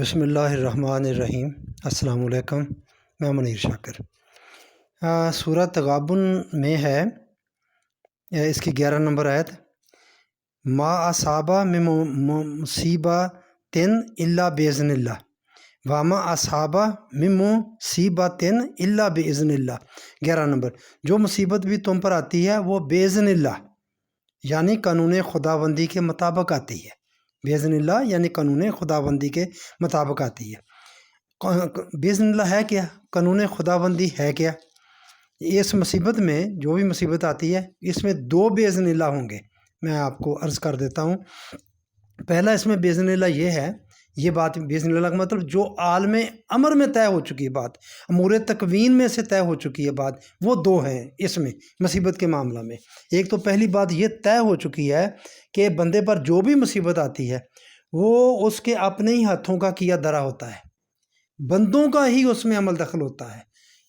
بسم اللہ الرحمن الرحیم۔ السلام علیکم، میں منیر شاکر۔ سورہ تغابن میں ہے اس کی 11 نمبر آیت، ما اصابہ من مصیبۃ الا باذن اللہ وما اصابہ من مصیبۃ الا باذن اللہ۔ 11 نمبر، جو مصیبت بھی تم پر آتی ہے وہ باذن اللہ یعنی قانون خداوندی کے مطابق آتی ہے۔ باذن اللہ یعنی قانون خداوندی کے مطابق آتی ہے۔ باذن اللہ ہے کیا؟ قانون خداوندی ہے کیا؟ اس مصیبت میں جو بھی مصیبت آتی ہے اس میں 2 باذن اللہ ہوں گے، میں آپ کو عرض کر دیتا ہوں۔ پہلا اس میں باذن اللہ یہ ہے، یہ بات باذن اللہ کا مطلب جو عالم امر میں طے ہو چکی ہے بات، امور تکوین میں سے طے ہو چکی ہے بات، وہ 2 ہیں اس میں مصیبت کے معاملہ میں۔ ایک تو پہلی بات یہ طے ہو چکی ہے کہ بندے پر جو بھی مصیبت آتی ہے وہ اس کے اپنے ہی ہاتھوں کا کیا درا ہوتا ہے، بندوں کا ہی اس میں عمل دخل ہوتا ہے،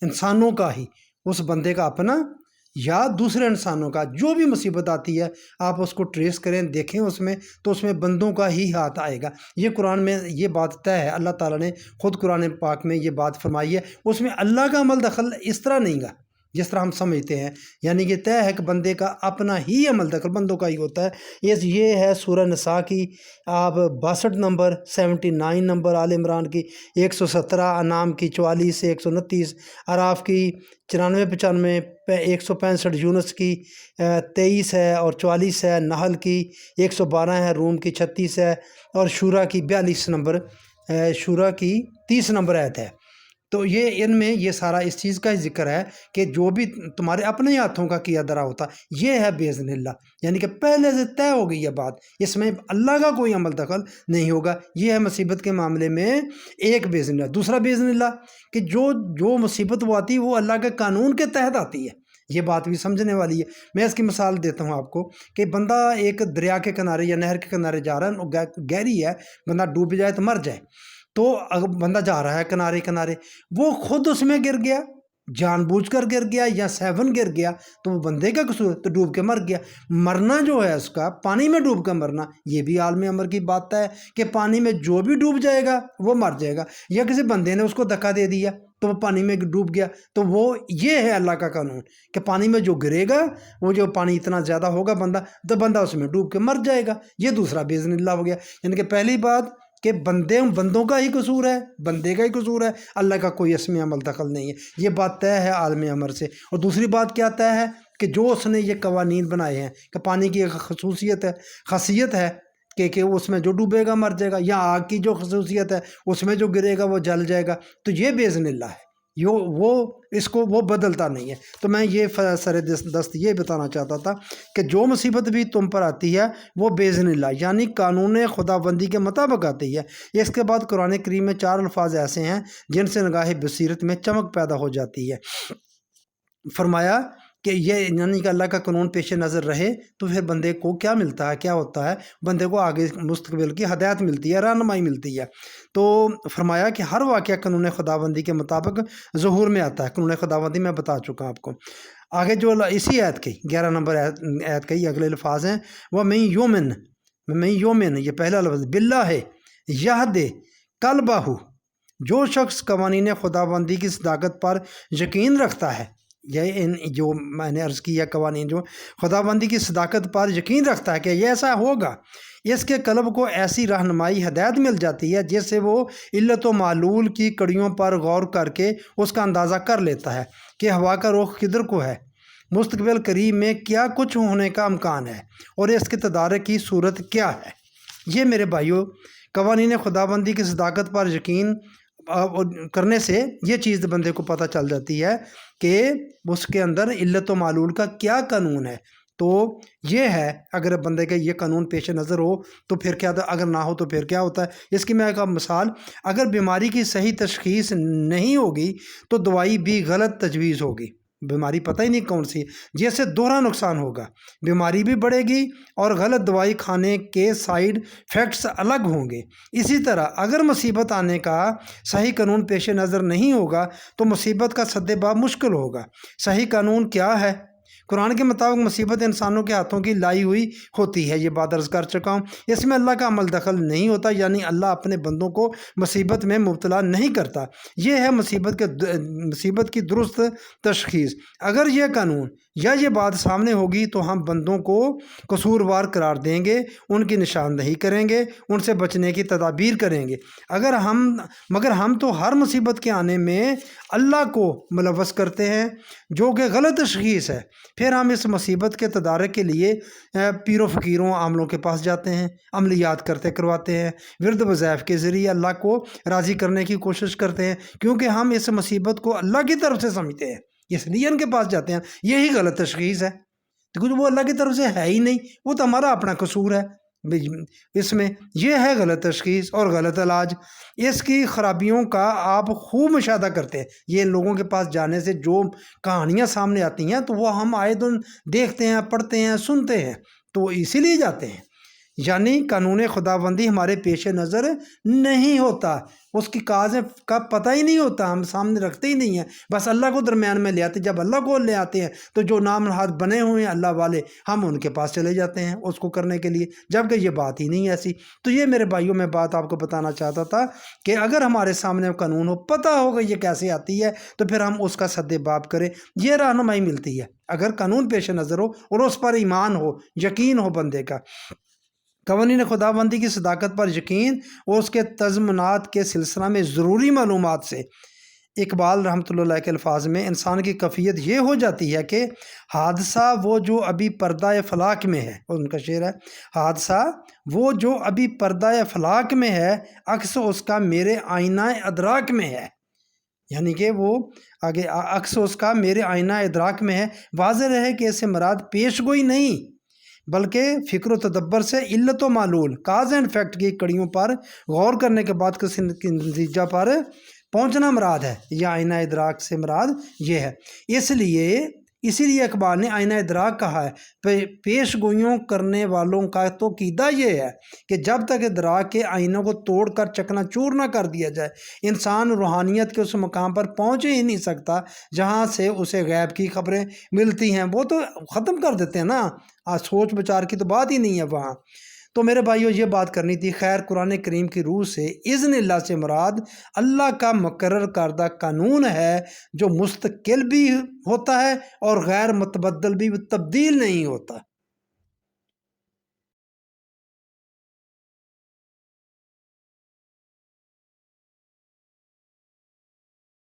انسانوں کا ہی، اس بندے کا اپنا یا دوسرے انسانوں کا۔ جو بھی مصیبت آتی ہے آپ اس کو ٹریس کریں، دیکھیں اس میں تو اس میں بندوں کا ہی ہاتھ آئے گا۔ یہ قرآن میں یہ بات طے ہے، اللہ تعالیٰ نے خود قرآن پاک میں یہ بات فرمائی ہے۔ اس میں اللہ کا عمل دخل اس طرح نہیں گا جس طرح ہم سمجھتے ہیں، یعنی کہ طے ہے کہ بندے کا اپنا ہی عمل دخل بندوں کا ہی ہوتا ہے۔ یہ ہے سورہ نساء کی آپ 62 نمبر، 79 نمبر، آل عمران کی 117، انعام کی 44 سے 129، اعراف کی 94 95، 165، یونس کی 23 ہے اور 44 ہے، نحل کی 112 ہے، روم کی 36 ہے، اور شورا کی 42 نمبر، شورا کی 30 نمبر آیت ہے۔ تو یہ ان میں یہ سارا اس چیز کا ہی ذکر ہے کہ جو بھی تمہارے اپنے ہاتھوں کا کیا درا ہوتا، یہ ہے باذن اللہ، یعنی کہ پہلے سے طے ہو گئی ہے بات، اس میں اللہ کا کوئی عمل دخل نہیں ہوگا۔ یہ ہے مصیبت کے معاملے میں ایک باذن اللہ۔ دوسرا باذن اللہ کہ جو مصیبت وہ آتی ہے وہ اللہ کے قانون کے تحت آتی ہے، یہ بات بھی سمجھنے والی ہے۔ میں اس کی مثال دیتا ہوں آپ کو کہ بندہ ایک دریا کے کنارے یا نہر کے کنارے جا رہا ہے، گہری ہے، بندہ ڈوب جائے تو مر جائے، تو اگر بندہ جا رہا ہے کنارے کنارے، وہ خود اس میں گر گیا، جان بوجھ کر گر گیا یا سیون گر گیا تو وہ بندے کا قصور، تو ڈوب کے مر گیا۔ مرنا جو ہے اس کا پانی میں ڈوب کر مرنا، یہ بھی عالم امر کی بات ہے کہ پانی میں جو بھی ڈوب جائے گا وہ مر جائے گا، یا کسی بندے نے اس کو دھکا دے دیا تو وہ پانی میں ڈوب گیا، تو وہ یہ ہے اللہ کا قانون کہ پانی میں جو گرے گا، وہ جو پانی اتنا زیادہ ہوگا بندہ اس میں ڈوب کے مر جائے گا۔ یہ دوسرا باذن اللہ ہو گیا، یعنی کہ پہلی بات کہ بندوں کا ہی قصور ہے، بندے کا ہی قصور ہے، اللہ کا کوئی اس میں عمل دخل نہیں ہے، یہ بات طے ہے عالم امر سے۔ اور دوسری بات کیا طے ہے کہ جو اس نے یہ قوانین بنائے ہیں کہ پانی کی ایک خاصیت ہے کہ اس میں جو ڈوبے گا مر جائے گا، یا آگ کی جو خصوصیت ہے اس میں جو گرے گا وہ جل جائے گا، تو یہ باذن اللہ ہے، وہ بدلتا نہیں ہے۔ تو میں یہ سر دست یہ بتانا چاہتا تھا کہ جو مصیبت بھی تم پر آتی ہے وہ باذن اللہ یعنی قانون خداوندی کے مطابق آتی ہے۔ اس کے بعد قرآن کریم میں 4 الفاظ ایسے ہیں جن سے نگاہ بصیرت میں چمک پیدا ہو جاتی ہے۔ فرمایا کہ یہ یعنی کہ اللہ کا قانون پیش نظر رہے تو پھر بندے کو کیا ملتا ہے، کیا ہوتا ہے، بندے کو آگے مستقبل کی ہدایت ملتی ہے، رہنمائی ملتی ہے۔ تو فرمایا کہ ہر واقعہ قانون خداوندی کے مطابق ظہور میں آتا ہے۔ قانون خداوندی میں بتا چکا آپ کو۔ آگے جو اسی آیت کی 11 نمبر آیت کی اگلے الفاظ ہیں، وہ میں یومن، یہ پہلا لفظ باللہ ہے، یہد قلبہ، جو شخص قوانین خداوندی کی صداقت پر یقین رکھتا ہے، جو میں نے عرض کیا قوانین جو خداوندی کی صداقت پر یقین رکھتا ہے کہ یہ ایسا ہوگا، اس کے قلب کو ایسی رہنمائی ہدایت مل جاتی ہے جس سے وہ علت و معلول کی کڑیوں پر غور کر کے اس کا اندازہ کر لیتا ہے کہ ہوا کا رخ کدھر کو ہے، مستقبل قریب میں کیا کچھ ہونے کا امکان ہے، اور اس کے تدارک کی صورت کیا ہے۔ یہ میرے بھائیوں قوانین خداوندی کی صداقت پر یقین کرنے سے یہ چیز بندے کو پتہ چل جاتی ہے کہ اس کے اندر علت و معلول کا کیا قانون ہے۔ تو یہ ہے اگر بندے کے یہ قانون پیش نظر ہو تو پھر کیا، اگر نہ ہو تو پھر کیا ہوتا ہے۔ اس کی میں ایک مثال، اگر بیماری کی صحیح تشخیص نہیں ہوگی تو دوائی بھی غلط تجویز ہوگی، بیماری پتہ ہی نہیں کون سی ہے، جیسے دوہرا نقصان ہوگا، بیماری بھی بڑھے گی اور غلط دوائی کھانے کے سائیڈ افیکٹس الگ ہوں گے۔ اسی طرح اگر مصیبت آنے کا صحیح قانون پیش نظر نہیں ہوگا تو مصیبت کا سد باب مشکل ہوگا۔ صحیح قانون کیا ہے؟ قرآن کے مطابق مصیبت انسانوں کے ہاتھوں کی لائی ہوئی ہوتی ہے، یہ بات عرض کر چکا ہوں۔ اس میں اللہ کا عمل دخل نہیں ہوتا، یعنی اللہ اپنے بندوں کو مصیبت میں مبتلا نہیں کرتا۔ یہ ہے مصیبت کی درست تشخیص۔ اگر یہ قانون یا یہ بات سامنے ہوگی تو ہم بندوں کو قصوروار قرار دیں گے، ان کی نشاندہی کریں گے، ان سے بچنے کی تدابیر کریں گے۔ مگر ہم تو ہر مصیبت کے آنے میں اللہ کو ملوث کرتے ہیں، جو کہ غلط تشخیص ہے۔ پھر ہم اس مصیبت کے تدارک کے لیے پیر و فقیروں عاملوں کے پاس جاتے ہیں، عملیات کرواتے ہیں، ورد وظائف کے ذریعے اللہ کو راضی کرنے کی کوشش کرتے ہیں، کیونکہ ہم اس مصیبت کو اللہ کی طرف سے سمجھتے ہیں، اس لیے ان کے پاس جاتے ہیں۔ یہی غلط تشخیص ہے، کیونکہ وہ اللہ کی طرف سے ہے ہی نہیں، وہ تو ہمارا اپنا قصور ہے اس میں۔ یہ ہے غلط تشخیص اور غلط علاج۔ اس کی خرابیوں کا آپ خوب مشاہدہ کرتے ہیں، یہ لوگوں کے پاس جانے سے جو کہانیاں سامنے آتی ہیں تو وہ ہم آئے دن دیکھتے ہیں، پڑھتے ہیں، سنتے ہیں، تو اسی لیے جاتے ہیں۔ یعنی قانون خداوندی ہمارے پیش نظر نہیں ہوتا، اس کی کاز کا پتہ ہی نہیں ہوتا، ہم سامنے رکھتے ہی نہیں ہیں، بس اللہ کو درمیان میں لے آتے۔ جب اللہ کو لے آتے ہیں تو جو نام نہاد بنے ہوئے ہیں اللہ والے، ہم ان کے پاس چلے جاتے ہیں اس کو کرنے کے لیے، جبکہ یہ بات ہی نہیں ایسی۔ تو یہ میرے بھائیوں میں بات آپ کو بتانا چاہتا تھا کہ اگر ہمارے سامنے قانون ہو، پتہ ہوگا یہ کیسے آتی ہے، تو پھر ہم اس کا سد باب کریں، یہ رہنمائی ملتی ہے۔ اگر قانون پیش نظر ہو اور اس پر ایمان ہو، یقین ہو بندے کا، قوانین خداوندی کی صداقت پر یقین اور اس کے تضمینات کے سلسلہ میں ضروری معلومات سے، اقبال رحمۃ اللہ علیہ کے الفاظ میں انسان کی کیفیت یہ ہو جاتی ہے کہ حادثہ وہ جو ابھی پردہ فلاک میں ہے، اور ان کا شعر ہے، حادثہ وہ جو ابھی پردہ فلاک میں ہے، عکس اس کا میرے آئینہ ادراک میں ہے۔ یعنی کہ وہ آگے عکس اس کا میرے آئینہ ادراک میں ہے۔ واضح رہے کہ اسے مراد پیش گوئی نہیں بلکہ فکر و تدبر سے علت و معلول، کاز اینڈ فیکٹ کی کڑیوں پر غور کرنے کے بعد کسی نتیجہ پر پہنچنا مراد ہے۔ یہ آئینہ ادراک سے مراد یہ ہے۔ اسی لیے اقبال نے آئینہ ادراک کہا ہے۔ پیش گوئیوں کرنے والوں کا تو عقیدہ یہ ہے کہ جب تک ادراک کے آئینوں کو توڑ کر چکنا چور نہ کر دیا جائے، انسان روحانیت کے اس مقام پر پہنچ ہی نہیں سکتا جہاں سے اسے غیب کی خبریں ملتی ہیں۔ وہ تو ختم کر دیتے ہیں نا، سوچ بچار کی تو بات ہی نہیں ہے وہاں۔ تو میرے بھائیو یہ بات کرنی تھی۔ خیر، قرآن کریم کی روح سے اذن اللہ سے مراد اللہ کا مقرر کردہ قانون ہے، جو مستقل بھی ہوتا ہے اور غیر متبدل بھی، تبدیل نہیں ہوتا۔